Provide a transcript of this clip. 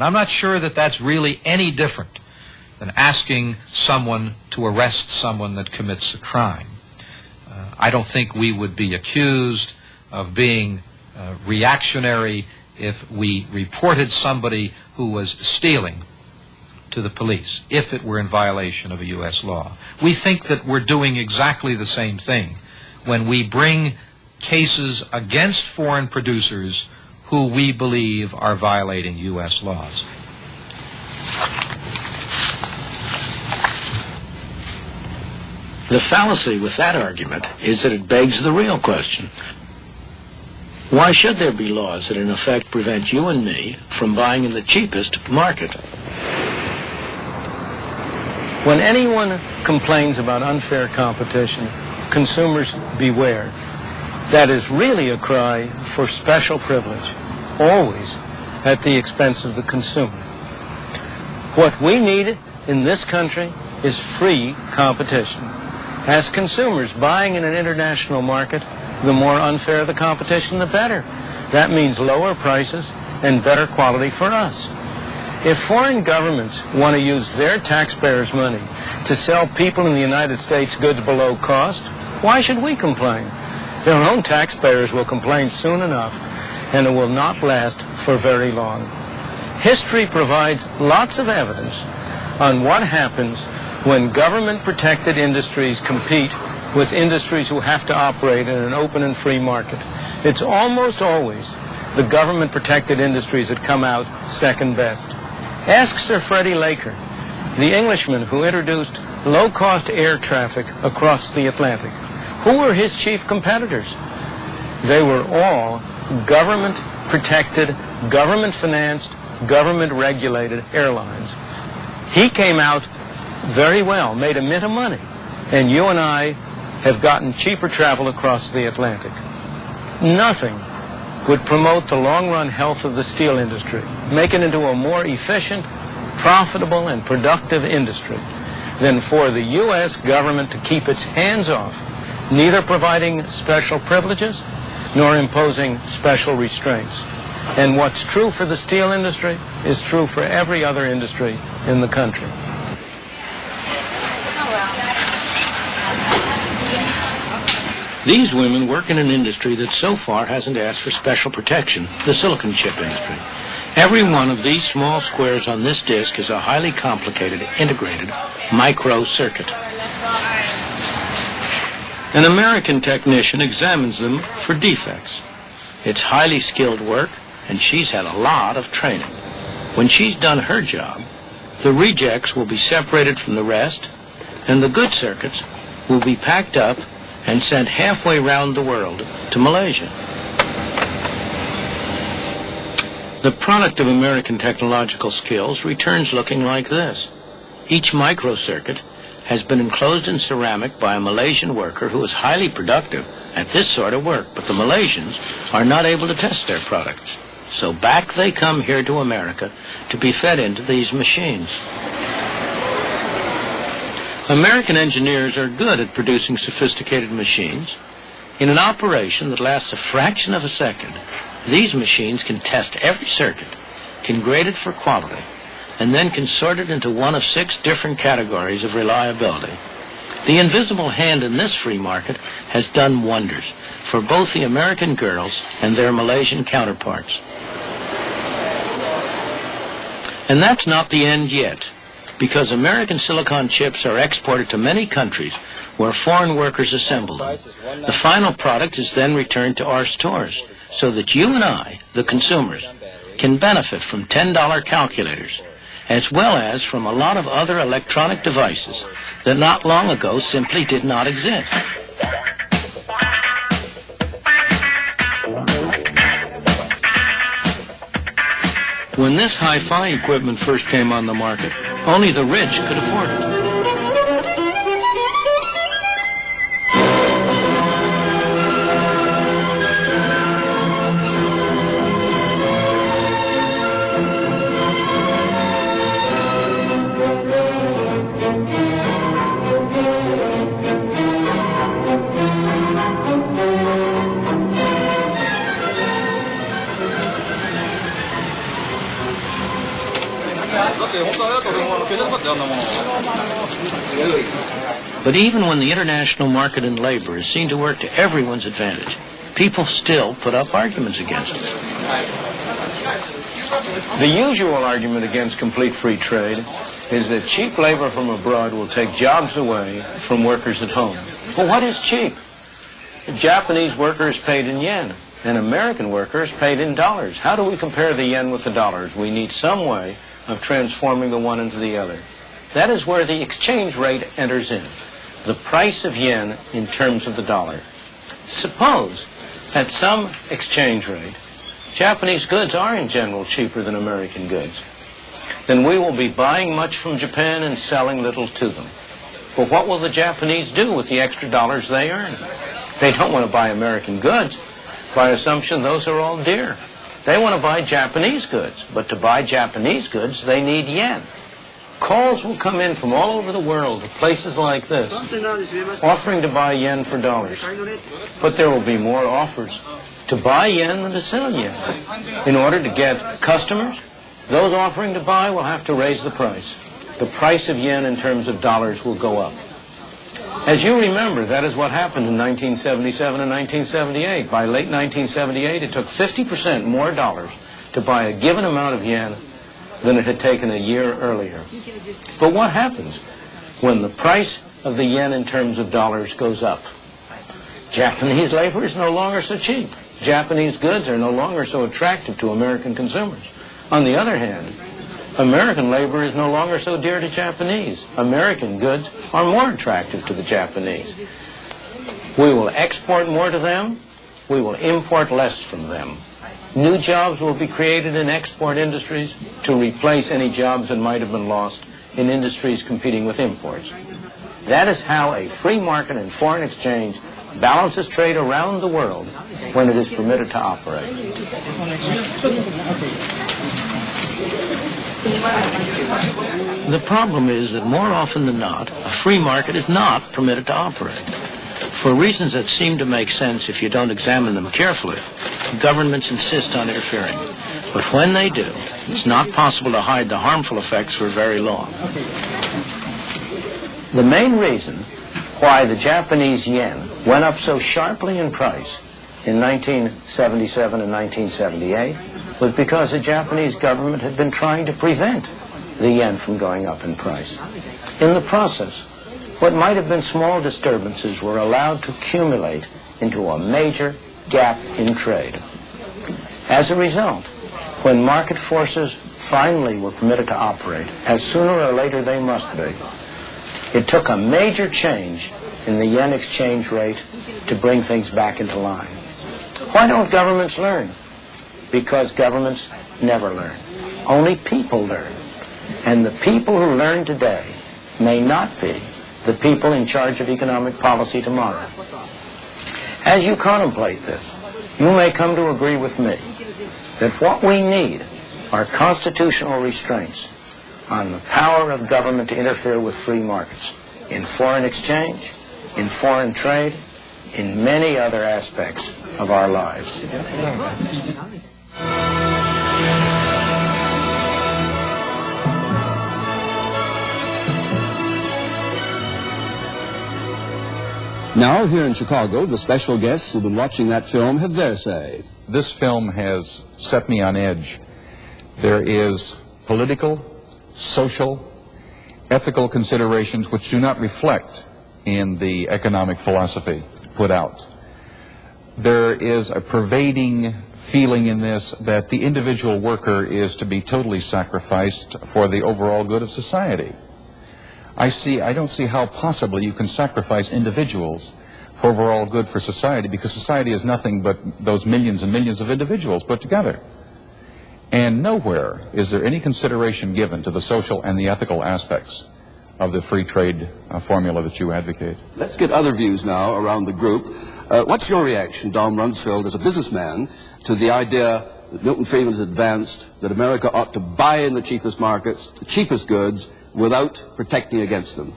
And I'm not sure that that's really any different than asking someone to arrest someone that commits a crime. I don't think we would be accused of being reactionary if we reported somebody who was stealing to the police, if it were in violation of a U.S. law. We think that we're doing exactly the same thing when we bring cases against foreign producers who we believe are violating U.S. laws. The fallacy with that argument is that it begs the real question. Why should there be laws that in effect prevent you and me from buying in the cheapest market? When anyone complains about unfair competition, consumers beware. That is really a cry for special privilege, always at the expense of the consumer. What we need in this country is free competition. As consumers buying in an international market, the more unfair the competition, the better. That means lower prices and better quality for us. If foreign governments want to use their taxpayers' money to sell people in the United States goods below cost, why should we complain? Their own taxpayers will complain soon enough, and it will not last for very long. History provides lots of evidence on what happens when government-protected industries compete with industries who have to operate in an open and free market. It's almost always the government-protected industries that come out second best. Ask Sir Freddie Laker, the Englishman who introduced low-cost air traffic across the Atlantic. Who were his chief competitors? They were all government-protected, government-financed, government-regulated airlines. He came out very well, made a mint of money, and you and I have gotten cheaper travel across the Atlantic. Nothing would promote the long-run health of the steel industry, make it into a more efficient, profitable, and productive industry than for the U.S. government to keep its hands off, neither providing special privileges nor imposing special restraints. And what's true for the steel industry is true for every other industry in the country. These women work in an industry that so far hasn't asked for special protection, the silicon chip industry. Every one of these small squares on this disk is a highly complicated, integrated microcircuit. An American technician examines them for defects. It's highly skilled work, and she's had a lot of training. When she's done her job, the rejects will be separated from the rest, and the good circuits will be packed up and sent halfway round the world to Malaysia. The product of American technological skills returns looking like this. Each microcircuit has been enclosed in ceramic by a Malaysian worker who is highly productive at this sort of work, but the Malaysians are not able to test their products. So back they come here to America to be fed into these machines. American engineers are good at producing sophisticated machines. In an operation that lasts a fraction of a second, these machines can test every circuit, can grade it for quality, and then can sort it into one of 6 different categories of reliability. The invisible hand in this free market has done wonders for both the American girls and their Malaysian counterparts. And that's not the end yet, because American silicon chips are exported to many countries where foreign workers assemble them. The final product is then returned to our stores, so that you and I, the consumers, can benefit from $10 calculators, as well as from a lot of other electronic devices that not long ago simply did not exist. When this hi-fi equipment first came on the market, only the rich could afford it. But even when the international market in labor is seen to work to everyone's advantage, people still put up arguments against it. The usual argument against complete free trade is that cheap labor from abroad will take jobs away from workers at home. Well, what is cheap? The Japanese worker is paid in yen, and American worker is paid in dollars. How do we compare the yen with the dollars? We need some way of transforming the one into the other. That is where the exchange rate enters in, the price of yen in terms of the dollar. Suppose at some exchange rate, Japanese goods are in general cheaper than American goods. Then we will be buying much from Japan and selling little to them. But what will the Japanese do with the extra dollars they earn? They don't want to buy American goods. By assumption, those are all dear. They want to buy Japanese goods. But to buy Japanese goods, they need yen. Calls will come in from all over the world to places like this, offering to buy yen for dollars. But there will be more offers to buy yen than to sell yen. In order to get customers, those offering to buy will have to raise the price. The price of yen in terms of dollars will go up. As you remember, that is what happened in 1977 and 1978. By late 1978, it took 50% more dollars to buy a given amount of yen than it had taken a year earlier. But what happens when the price of the yen in terms of dollars goes up? Japanese labor is no longer so cheap. Japanese goods are no longer so attractive to American consumers. On the other hand, American labor is no longer so dear to Japanese. American goods are more attractive to the Japanese. We will export more to them. We will import less from them. New jobs will be created in export industries to replace any jobs that might have been lost in industries competing with imports. That is how a free market and foreign exchange balances trade around the world when it is permitted to operate. The problem is that more often than not, a free market is not permitted to operate. For reasons that seem to make sense if you don't examine them carefully, governments insist on interfering. But when they do, it's not possible to hide the harmful effects for very long. The main reason why the Japanese yen went up so sharply in price in 1977 and 1978 was because the Japanese government had been trying to prevent the yen from going up in price. In the process, what might have been small disturbances were allowed to accumulate into a major gap in trade. As a result, when market forces finally were permitted to operate, as sooner or later they must be, it took a major change in the yen exchange rate to bring things back into line. Why don't governments learn? Because governments never learn. Only people learn. And the people who learn today may not be the people in charge of economic policy tomorrow. As you contemplate this, you may come to agree with me that what we need are constitutional restraints on the power of government to interfere with free markets in foreign exchange, in foreign trade, in many other aspects of our lives. Now, here in Chicago, the special guests who've been watching that film have their say. This film has set me on edge. There is political, social, ethical considerations which do not reflect in the economic philosophy put out. There is a pervading feeling in this that the individual worker is to be totally sacrificed for the overall good of society. I don't see how possibly you can sacrifice individuals for overall good for society, because society is nothing but those millions and millions of individuals put together. And nowhere is there any consideration given to the social and the ethical aspects of the free trade formula that you advocate. Let's get other views now around the group. What's your reaction, Don Rumsfeld, as a businessman, to the idea that Milton Friedman has advanced that America ought to buy in the cheapest markets, the cheapest goods, without protecting against them?